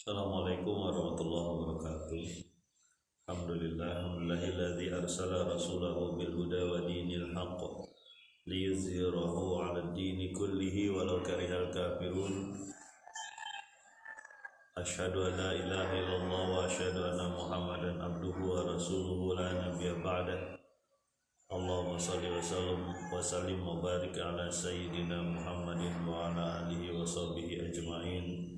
Assalamualaikum warahmatullahi wabarakatuh. Alhamdulillahilladzi arsala rasulahu bil huda wa dinil haqq liyuzhirahu 'alad dini kullihi walau karihal kafirun. Asyhadu an la ilaha illallah wa asyhadu anna Muhammadan abduhu wa rasuluhu la nabiyya ba'dah. Allahumma shalli wa sallim wa barik ala sayyidina Muhammadin wa ala alihi wa sahbihi ajma'in.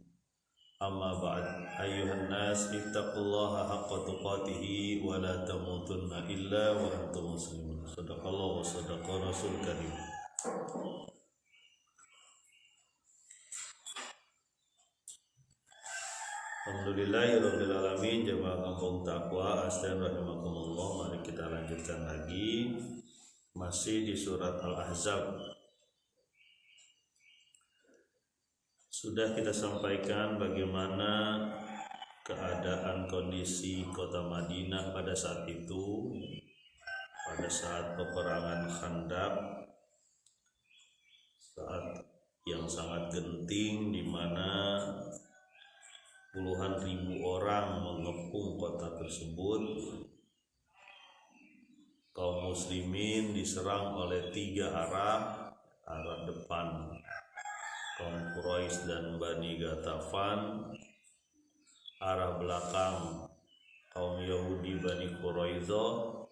Amma ba'd, ayyuhan nas ittaqullaha haqqa tuqatih wa la tamutunna illa wa antum muslimun. Shadaqallahu wa shadaqa rasul karim. Alhamdulillahirabbil alamin, jamaah kampung takwa asdan rahimakumullah. Mari kita lanjutkan lagi, masih di surat Al-Ahzab. Sudah kita sampaikan bagaimana keadaan kondisi kota Madinah pada saat itu, pada saat peperangan Khandaq, saat yang sangat genting di mana puluhan ribu orang mengepung kota tersebut. Kaum muslimin diserang oleh tiga arah depan kaum Quraisy dan Bani Ghatafan, arah belakang kaum Yahudi Bani Quraidah,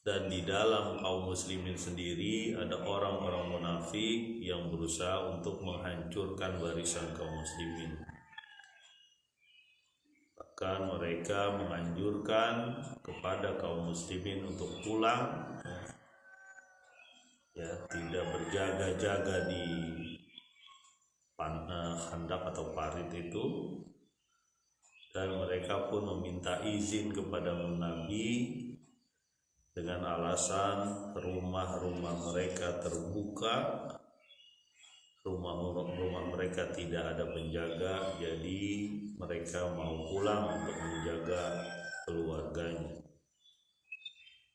dan di dalam kaum muslimin sendiri ada orang-orang munafik yang berusaha untuk menghancurkan barisan kaum muslimin. Bahkan mereka menganjurkan kepada kaum muslimin untuk pulang, tidak berjaga-jaga di Khandaq atau parit itu, dan mereka pun meminta izin kepada Nabi dengan alasan rumah-rumah mereka terbuka, rumah mereka tidak ada penjaga, jadi mereka mau pulang untuk menjaga keluarganya.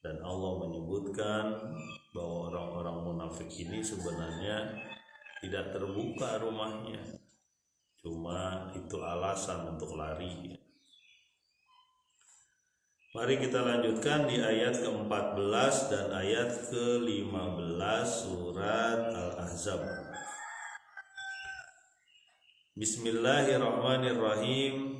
Dan Allah menyebutkan bahwa orang-orang munafik ini sebenarnya tidak terbuka rumahnya, cuma itu alasan untuk lari. Mari kita lanjutkan di ayat ke-14 dan ayat ke-15 surat Al-Ahzab. Bismillahirrahmanirrahim.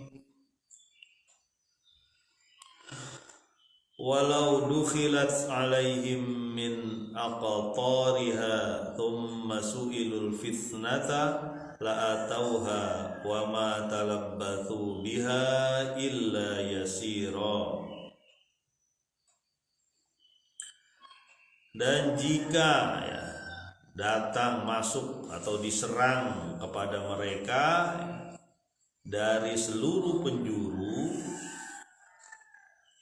Walau dukhilat alaihim min aqtariha thumma su'ilul fitnata la'atauha wa ma talabbathu biha illa yasira. Dan jika datang masuk atau diserang kepada mereka dari seluruh penjuru,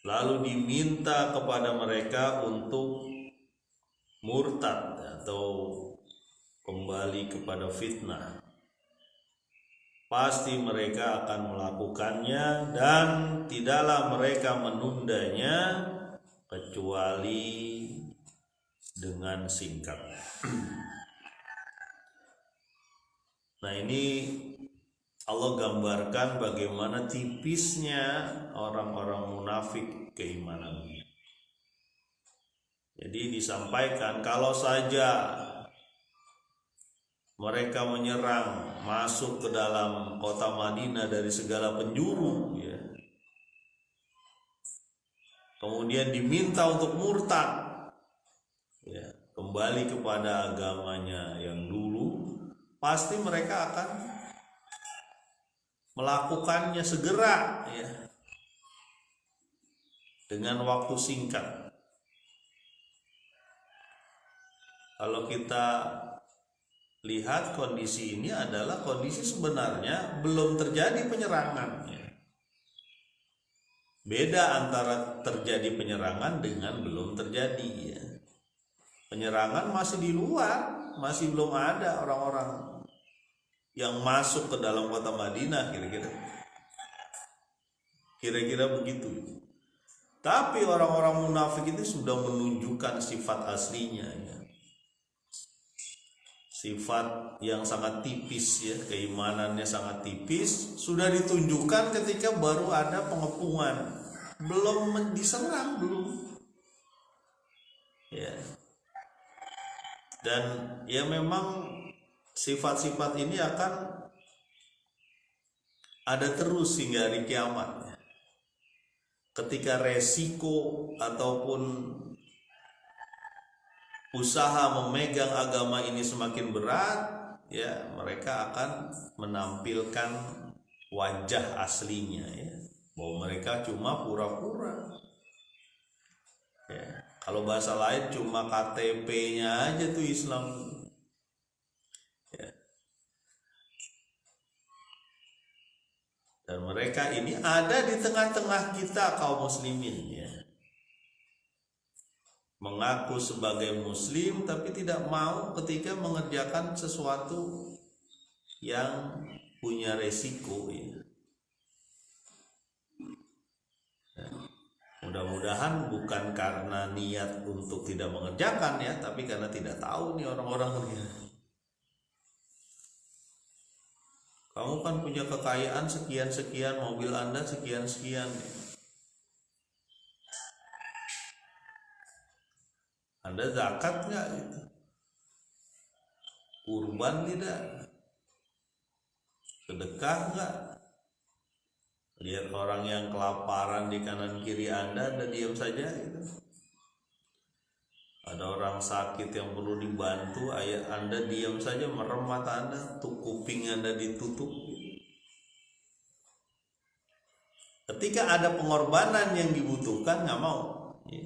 lalu diminta kepada mereka untuk murtad atau kembali kepada fitnah, pasti mereka akan melakukannya dan tidaklah mereka menundanya kecuali dengan singkat. Nah, ini Allah gambarkan bagaimana tipisnya orang-orang munafik keimanannya. Jadi disampaikan kalau saja mereka menyerang masuk ke dalam kota Madinah dari segala penjuru, kemudian diminta untuk murtad, kembali kepada agamanya yang dulu, pasti mereka akan melakukannya segera, dengan waktu singkat. Kalau kita lihat kondisi ini adalah kondisi sebenarnya belum terjadi penyerangan. Beda antara terjadi penyerangan dengan belum terjadi. Penyerangan masih di luar, masih belum ada orang-orang yang masuk ke dalam kota Madinah, kira-kira begitu. Tapi orang-orang munafik itu sudah menunjukkan sifat aslinya, sifat yang sangat tipis ya, keimanannya sangat tipis, sudah ditunjukkan ketika baru ada pengepungan, belum diserang belum ya. Dan ya memang sifat-sifat ini akan ada terus hingga hari kiamat. Ketika resiko ataupun usaha memegang agama ini semakin berat, ya mereka akan menampilkan wajah aslinya ya, bahwa mereka cuma pura-pura. Ya, kalau bahasa lain cuma KTP-nya aja tuh Islam. Ya. Dan mereka ini ada di tengah-tengah kita kaum muslimin ya. Mengaku sebagai muslim tapi tidak mau ketika mengerjakan sesuatu yang punya resiko ya. Mudah-mudahan bukan karena niat untuk tidak mengerjakan ya, tapi karena tidak tahu nih orang-orang ini. Kamu kan punya kekayaan sekian-sekian, mobil Anda sekian-sekian ya. Anda zakat nggak gitu? Kurban tidak? Sedekah nggak? Lihat orang yang kelaparan di kanan kiri Anda diam saja gitu. Ada orang sakit yang perlu dibantu, Anda diam saja, merem mata Anda, tuh kuping Anda ditutup. Ketika ada pengorbanan yang dibutuhkan nggak mau. Ya.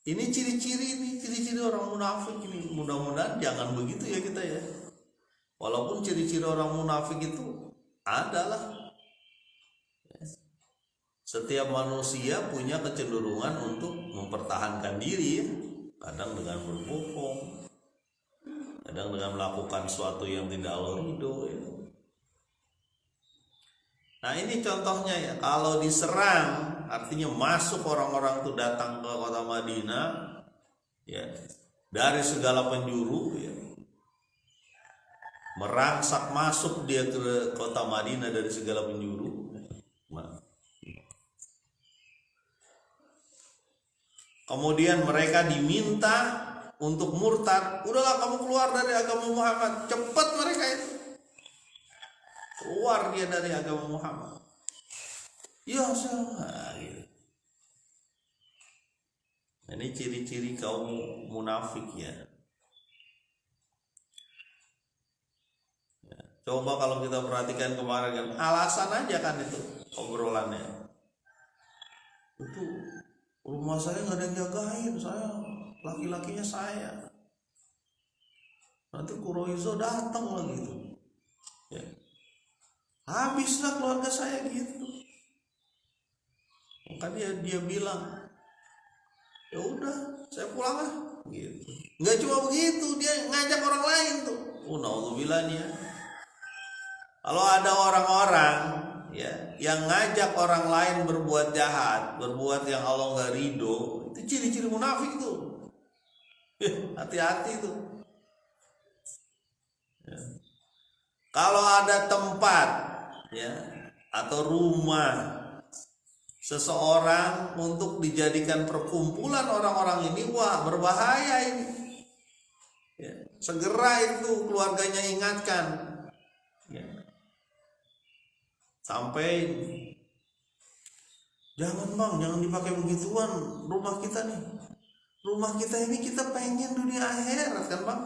Ini ciri-ciri orang munafik ini. Mudah-mudahan jangan begitu ya kita ya. Walaupun ciri-ciri orang munafik itu adalah setiap manusia punya kecenderungan untuk mempertahankan diri ya. Kadang dengan berbohong, kadang dengan melakukan sesuatu yang tidak Allah ridho ya. Nah ini contohnya ya, kalau diserang artinya masuk orang-orang itu datang ke kota Madinah ya, dari segala penjuru ya, merangsak masuk dia ke kota Madinah dari segala penjuru. Kemudian mereka diminta untuk murtad, udahlah kamu keluar dari agama Muhammad. Cepat mereka itu keluar dia dari agama Muhammad. Ya salah gitu. Ini ciri-ciri kaum munafik ya. Coba kalau kita perhatikan kemarin kan, alasan aja kan itu obrolannya. Itu rumah saya nggak ada yang jagain, saya laki-lakinya saya. Nanti Kuroizo datang lagi itu. Ya. Habislah keluarga saya gitu. Maka dia bilang, ya udah saya pulang lah gitu. Nggak cuma begitu, dia ngajak orang lain tuh. Naudzubillah nih ya. Kalau ada orang-orang ya yang ngajak orang lain berbuat jahat, berbuat yang Allah nggak ridho, itu ciri-ciri munafik tuh. Hati-hati tuh. Ya. Kalau ada tempat ya atau rumah seseorang untuk dijadikan perkumpulan orang-orang ini, wah berbahaya ini ya, segera itu keluarganya ingatkan ya. Sampai jangan bang, jangan dipakai begituan rumah kita nih, rumah kita ini kita pengen dunia akhirat kan bang,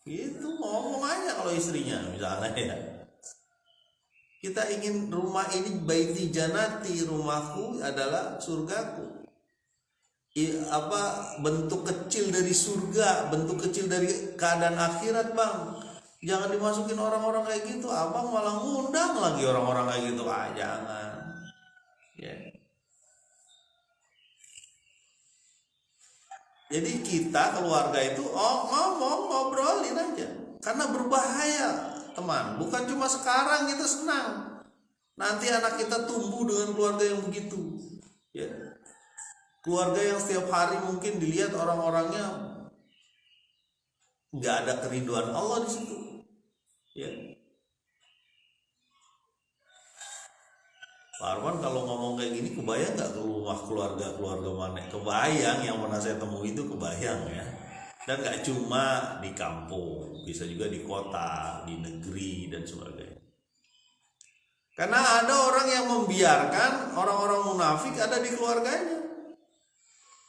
gitu ngomong aja kalau istrinya misalnya ya. Kita ingin rumah ini baiti janati, rumahku adalah surgaku. Bentuk kecil dari surga, bentuk kecil dari keadaan akhirat bang. Jangan dimasukin orang-orang kayak gitu. Abang malah ngundang lagi orang-orang kayak gitu. Jangan. Ya. Jadi kita keluarga itu ngomong, ngobrolin aja. Karena berbahaya teman, bukan cuma sekarang kita senang, nanti anak kita tumbuh dengan keluarga yang begitu ya. Keluarga yang setiap hari mungkin dilihat orang-orangnya nggak ada keriduan Allah di situ. Ya. Pak Arman kalau ngomong kayak gini kebayang nggak ke rumah keluarga mana? Kebayang, yang pernah saya temui itu kebayang ya. Dan nggak cuma di kampung, bisa juga di kota, di negeri dan sebagainya. Karena ada orang yang membiarkan orang-orang munafik ada di keluarganya.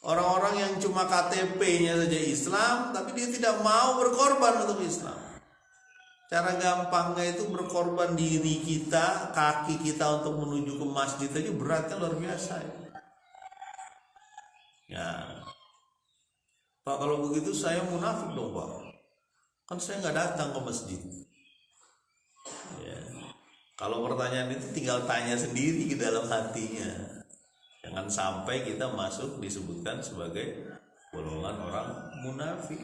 Orang-orang yang cuma KTP-nya saja Islam, tapi dia tidak mau berkorban untuk Islam. Cara gampangnya itu berkorban diri kita, kaki kita untuk menuju ke masjid aja beratnya luar biasa ya. Ya, Pak, kalau begitu saya munafik dong Pak. Kan saya nggak datang ke masjid. Ya. Kalau pertanyaan itu tinggal tanya sendiri ke dalam hatinya. Jangan sampai kita masuk disebutkan sebagai golongan orang munafik.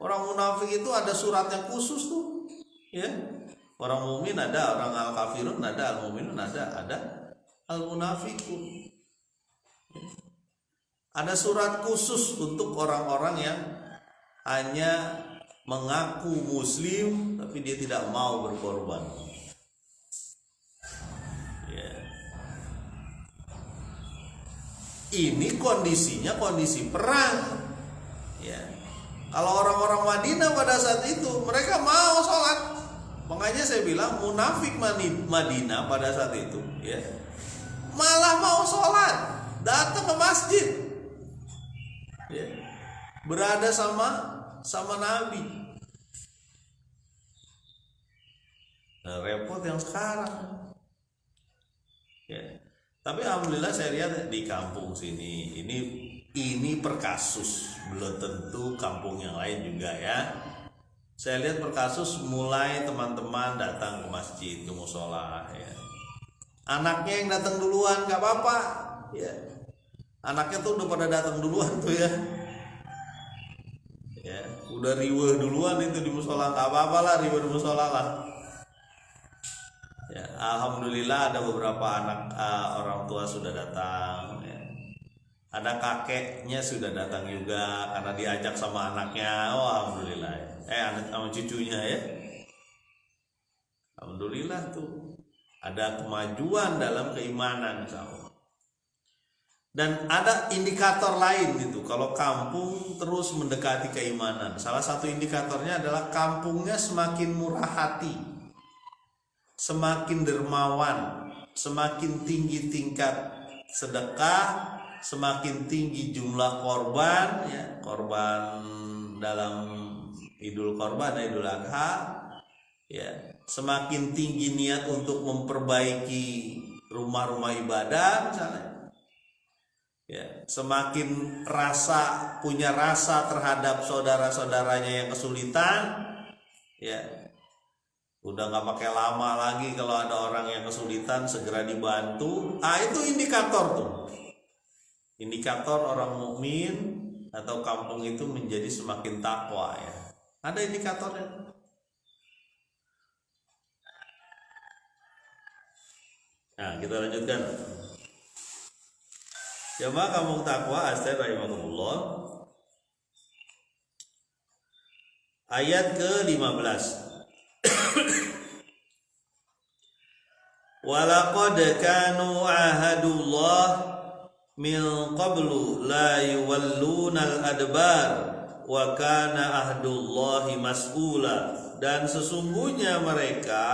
Orang munafik itu ada suratnya khusus tuh, ya. Orang mukmin ada, orang al-kafirun ada, al-muminun ada al-munafikun. Ada surat khusus untuk orang-orang yang hanya mengaku muslim tapi dia tidak mau berkorban. Ya. Ini kondisinya kondisi perang. Ya. Kalau orang-orang Madinah pada saat itu mereka mau sholat, makanya saya bilang munafik Madinah pada saat itu, ya, malah mau sholat, datang ke masjid, ya, berada sama Nabi. Nah, repot yang sekarang, ya. Tapi alhamdulillah saya lihat di kampung sini ini per kasus, belum tentu kampung yang lain juga ya. Saya lihat per kasus mulai teman-teman datang ke masjid, ke musola ya. Anaknya yang datang duluan gak apa-apa ya. Anaknya tuh udah pada datang duluan tuh ya. Ya, udah riweuh duluan itu di musola, gak apa-apa lah riweuh di musola lah. Ya, alhamdulillah ada beberapa anak orang tua sudah datang ya. Ada kakeknya sudah datang juga karena diajak sama anaknya. Oh alhamdulillah. Anak sama cucunya ya. Alhamdulillah tuh ada kemajuan dalam keimanan insyaallah. Dan ada indikator lain gitu. Kalau kampung terus mendekati keimanan, salah satu indikatornya adalah kampungnya semakin murah hati, semakin dermawan, semakin tinggi tingkat sedekah, semakin tinggi jumlah korban, ya, korban dalam Idul Korban, Idul Adha, ya, semakin tinggi niat untuk memperbaiki rumah-rumah ibadah misalnya, ya, semakin punya rasa terhadap saudara-saudaranya yang kesulitan, ya. Udah nggak pakai lama lagi kalau ada orang yang kesulitan segera dibantu. Itu indikator tuh. Indikator orang mukmin atau kampung itu menjadi semakin takwa ya. Ada indikatornya. Nah, kita lanjutkan. Jamaah kampung takwa astagfirullah. Ayat ke-15. Walaqad kanu ahadullah min qablu la yuwallunal adbar wa kana ahdullahi mas'ula. Dan sesungguhnya mereka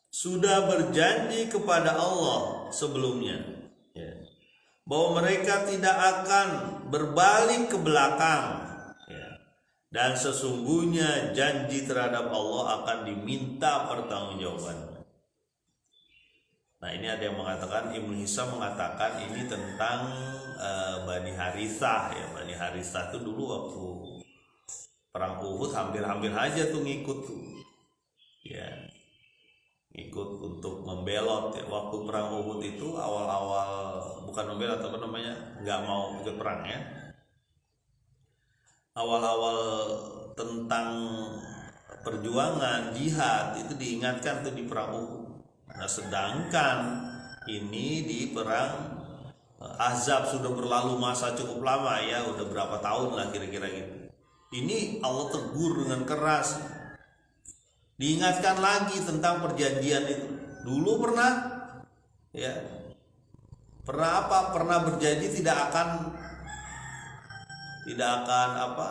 sudah berjanji kepada Allah sebelumnya, ya, bahwa mereka tidak akan berbalik ke belakang, ya. Dan sesungguhnya janji terhadap Allah akan diminta pertanggungjawaban. Nah, ini ada yang mengatakan, Ibnu Hisam mengatakan ini tentang Bani Harithah ya. Bani Harithah itu dulu waktu perang Uhud hampir-hampir aja tuh ngikut tuh, ya, ngikut untuk membelot ya. Waktu perang Uhud itu awal-awal bukan membelot, apa namanya, nggak mau ikut perang ya. Awal-awal tentang perjuangan jihad itu diingatkan tuh di perang Uhud. Nah, sedangkan ini di perang Ahzab sudah berlalu masa cukup lama ya, udah berapa tahun lah kira-kira gitu. Ini Allah tegur dengan keras. Diingatkan lagi tentang perjanjian itu. Dulu pernah ya, pernah apa? Pernah berjanji tidak akan apa?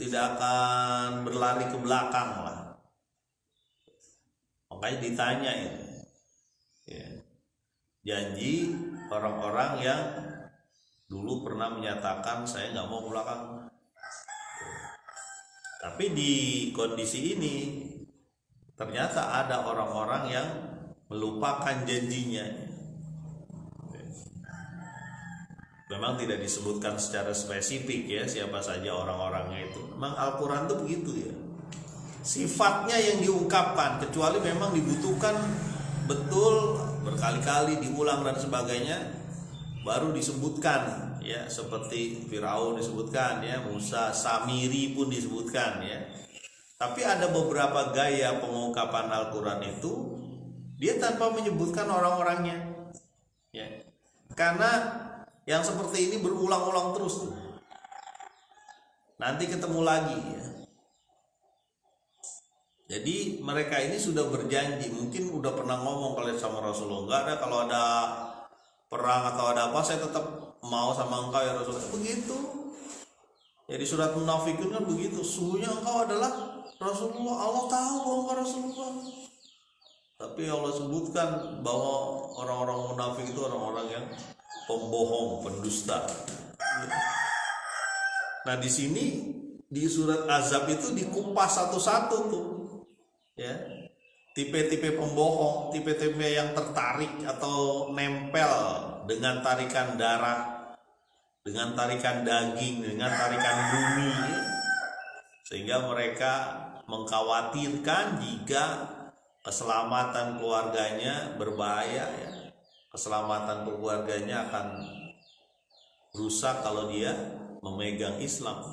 Tidak akan berlari ke belakang lah. Makanya ditanya ini. Ya. Janji orang-orang yang dulu pernah menyatakan saya nggak mau ke belakang. Tapi di kondisi ini ternyata ada orang-orang yang melupakan janjinya. Memang tidak disebutkan secara spesifik ya siapa saja orang-orangnya itu. Memang Al-Quran itu begitu ya. Sifatnya yang diungkapkan, kecuali memang dibutuhkan betul berkali-kali diulang dan sebagainya, baru disebutkan ya, seperti Firaun disebutkan ya, Musa, Samiri pun disebutkan ya. Tapi ada beberapa gaya pengungkapan Al-Quran itu dia tanpa menyebutkan orang-orangnya ya. Karena yang seperti ini berulang-ulang terus tuh. Nanti ketemu lagi ya. Jadi mereka ini sudah berjanji, mungkin udah pernah ngomong kalian sama Rasulullah, enggak ada, kalau ada perang atau ada apa saya tetap mau sama engkau ya Rasulullah. Begitu. Jadi surat Munafikun kan begitu. Sungguhnya engkau adalah Rasulullah. Allah tahu bahwa engkau Rasulullah. Tapi Allah sebutkan bahwa orang-orang munafik itu orang-orang yang pembohong, pendusta. Nah di sini di surat Azab itu dikupas satu-satu tuh, ya, tipe-tipe pembohong, tipe-tipe yang tertarik atau nempel dengan tarikan darah, dengan tarikan daging, dengan tarikan bumi, sehingga mereka mengkhawatirkan jika keselamatan keluarganya berbahaya ya. Keselamatan keluarganya akan rusak kalau dia memegang Islam.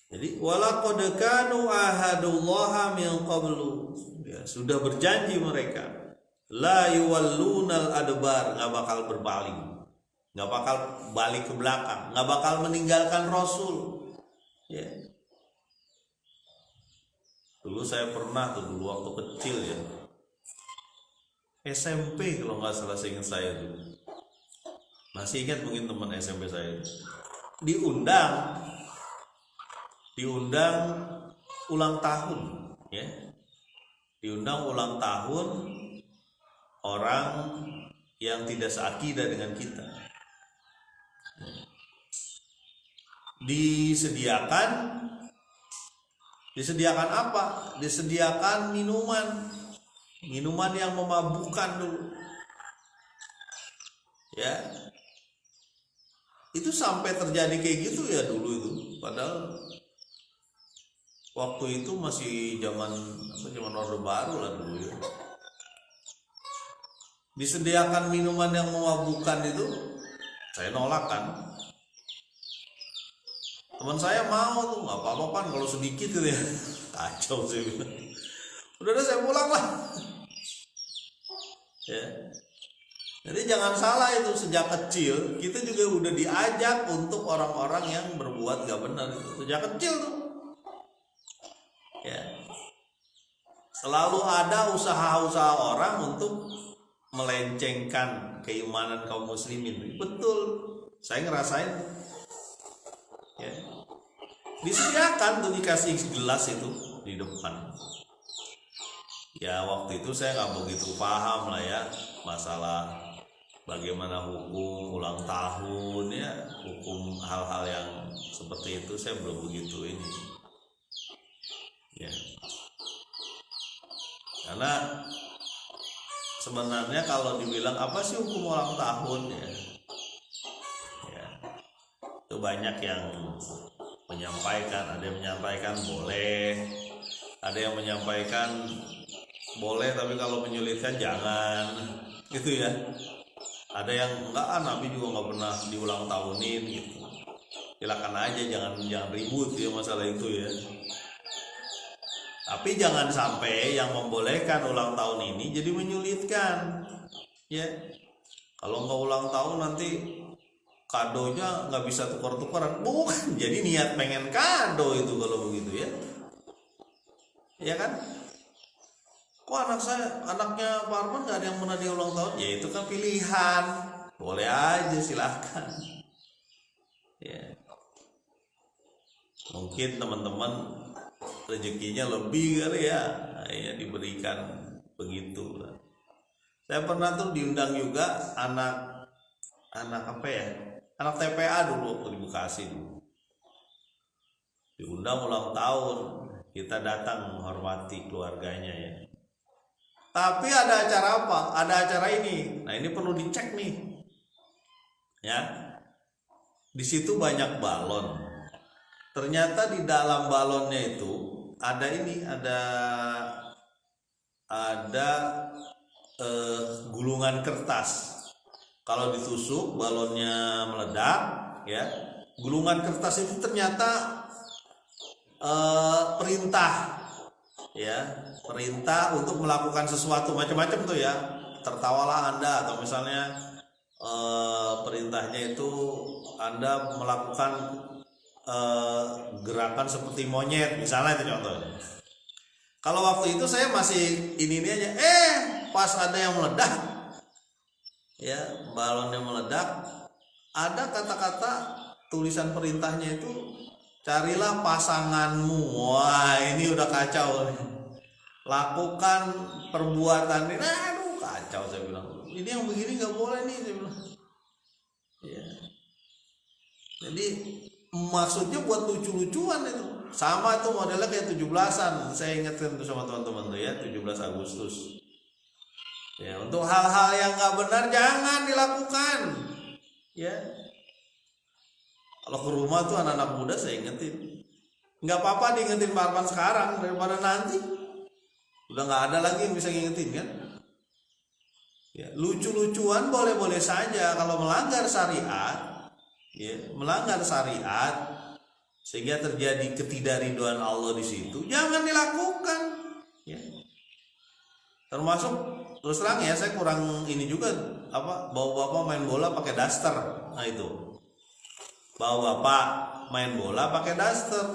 Jadi walaqad kanu ahadullaha min qablu. Ya, sudah berjanji mereka. La yuwallunal adbar, enggak bakal berpaling. Enggak bakal balik ke belakang, enggak bakal meninggalkan Rasul. Ya. Dulu saya pernah tuh dulu waktu kecil ya. SMP kalau nggak salah seingat saya tuh. Masih ingat mungkin teman SMP saya diundang ulang tahun ya. Diundang ulang tahun orang yang tidak seakidah dengan kita. Disediakan apa? Disediakan minuman yang memabukkan dulu. Ya. Itu sampai terjadi kayak gitu ya dulu itu. Padahal waktu itu masih zaman Orde Baru lah dulu ya. Disediakan minuman yang memabukkan itu saya nolak kan. Teman saya mau tuh, nggak apa-apa kan kalau sedikit gitu ya. Kacau sih. Udah saya pulang lah. Ya. Jadi jangan salah itu, sejak kecil kita juga udah diajak untuk orang-orang yang berbuat gak benar itu sejak kecil tuh. Ya. Selalu ada usaha-usaha orang untuk melencengkan keimanan kaum muslimin. Betul. Saya ngerasain. Ya. Disediakan tuh, dikasih gelas itu di depan. Ya waktu itu saya nggak begitu paham lah ya masalah bagaimana hukum ulang tahun ya, hukum hal-hal yang seperti itu saya belum begitu ini ya. Karena sebenarnya kalau dibilang apa sih hukum ulang tahun ya, itu banyak yang menyampaikan. Ada yang menyampaikan boleh, ada yang menyampaikan boleh tapi kalau menyulitkan jangan, gitu ya. Ada yang enggak, Nabi juga nggak pernah diulang tahunin gitu. Silakan aja, jangan ribut ya masalah itu ya. Tapi jangan sampai yang membolehkan ulang tahun ini jadi menyulitkan ya. Kalau nggak ulang tahun nanti kadonya nggak bisa tukar-tukaran. Bukan, jadi niat pengen kado itu kalau begitu ya. Ya kan? Kok anaknya Pak Arman nggak ada yang pernah dia ulang tahun? Ya itu kan pilihan, boleh aja silahkan. Ya. Mungkin teman-teman rezekinya lebih kali ya, ya diberikan begitu. Saya pernah tuh diundang juga anak apa ya? Anak TPA dulu waktu di Bekasi dulu. Diundang ulang tahun, kita datang menghormati keluarganya ya. Tapi ada acara apa? Ada acara ini. Nah, ini perlu dicek nih. Ya. Di situ banyak balon. Ternyata di dalam balonnya itu ada ini, ada gulungan kertas. Kalau ditusuk balonnya meledak, ya. Gulungan kertas itu ternyata perintah, ya, perintah untuk melakukan sesuatu macam-macam tuh ya. Tertawalah Anda, atau misalnya perintahnya itu Anda melakukan gerakan seperti monyet, misalnya itu contohnya. Kalau waktu itu saya masih ini aja, pas ada yang meledak, ya, balonnya meledak, ada kata-kata tulisan perintahnya itu, carilah pasanganmu. Wah, ini udah kacau. Lakukan perbuatan ini, aduh kacau saya bilang. Ini yang begini nggak boleh nih saya bilang. Ya. Jadi maksudnya buat lucu-lucuan itu. Sama tuh modelnya kayak 17-an. Saya ingatkan tuh sama teman-teman tuh ya, 17 Agustus. Ya, untuk hal-hal yang nggak benar jangan dilakukan. Ya. Kalau ke rumah tuh anak-anak muda saya ingetin. Nggak apa-apa diingetin Pak Arman sekarang daripada nanti. Udah nggak ada lagi yang bisa ngingetin kan. Ya, lucu-lucuan boleh-boleh saja. Kalau melanggar syariat, ya, melanggar syariat sehingga terjadi ketidakridhoan Allah di situ, jangan dilakukan. Ya. Termasuk terus terang ya, saya kurang ini juga apa, bawa bapak main bola pakai daster. Nah itu, bawa bapak main bola pakai daster.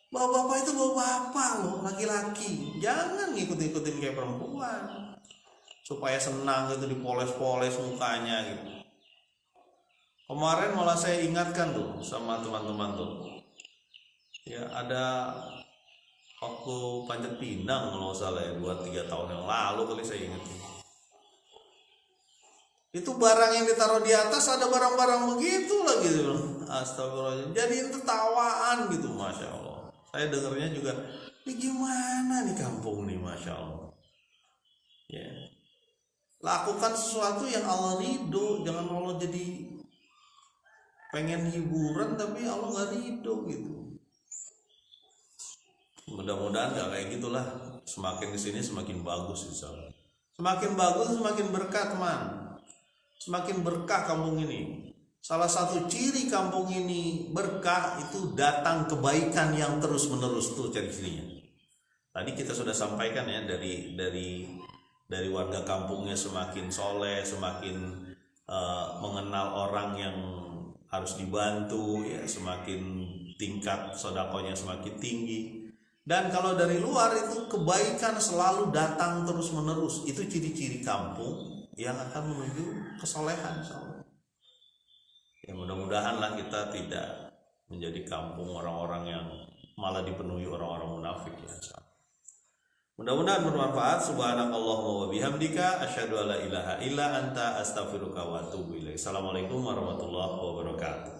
Bawa bapak itu bawa bapak loh, laki-laki. Jangan ngikut-ngikutin kayak perempuan supaya senang gitu, dipoles-poles mukanya gitu. Kemarin malah saya ingatkan tuh sama teman-teman tuh, ya, ada waktu Panjat Pinang kalau salah ya, 2-3 tahun yang lalu kali saya ingat. Itu barang yang ditaruh di atas ada barang-barang begitu lagi gitu. Astagfirullahaladzim, jadiin tertawaan gitu, Masya Allah. Saya dengarnya juga, ini gimana nih kampung nih, Masya Allah. Ya. Lakukan sesuatu yang Allah ridho, jangan Allah jadi pengen hiburan tapi Allah nggak ridho gitu. Mudah-mudahan nggak kayak gitulah. Semakin kesini semakin bagus insyaallah. Semakin bagus semakin berkah teman. Semakin berkah kampung ini. Salah satu ciri kampung ini berkah itu datang kebaikan yang terus menerus tuh ciri-cirinya. Tadi kita sudah sampaikan ya, dari warga kampungnya semakin soleh, semakin mengenal orang yang harus dibantu, ya, semakin tingkat sedekahnya semakin tinggi. Dan kalau dari luar itu kebaikan selalu datang terus menerus. Itu ciri-ciri kampung yang akan menuju kesolehan insyaallah. Ya mudah-mudahan lah kita tidak menjadi kampung orang-orang yang malah dipenuhi orang-orang munafik ya insyaallah. Mudah-mudahan bermanfaat. Subhanakallahumma wa bihamdika asyhadu alla ilaha illa anta astaghfiruka wa atubu ilaik. Assalamualaikum warahmatullahi wabarakatuh.